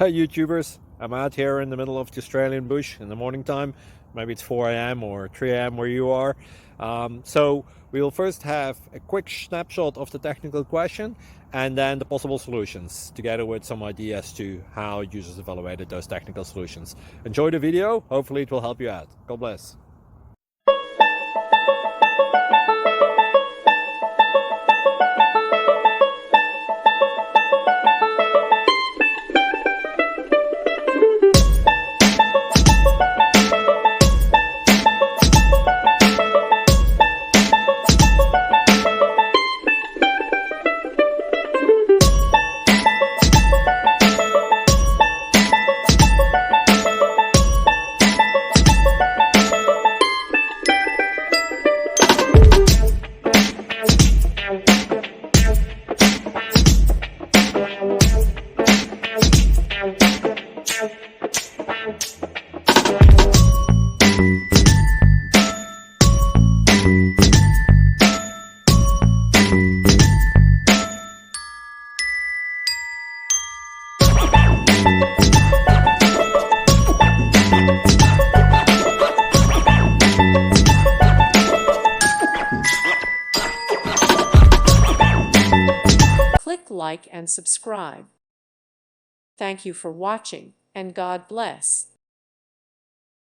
Hey YouTubers, I'm out here in the middle of the Australian bush in the morning time. Maybe it's 4 a.m. or 3 a.m. where you are. So we'll first have a quick snapshot of the technical question and then the possible solutions, together with some ideas to how users evaluated those technical solutions. Enjoy the video, hopefully it will help you out. God bless. Click like and subscribe. Thank you for watching, and God bless.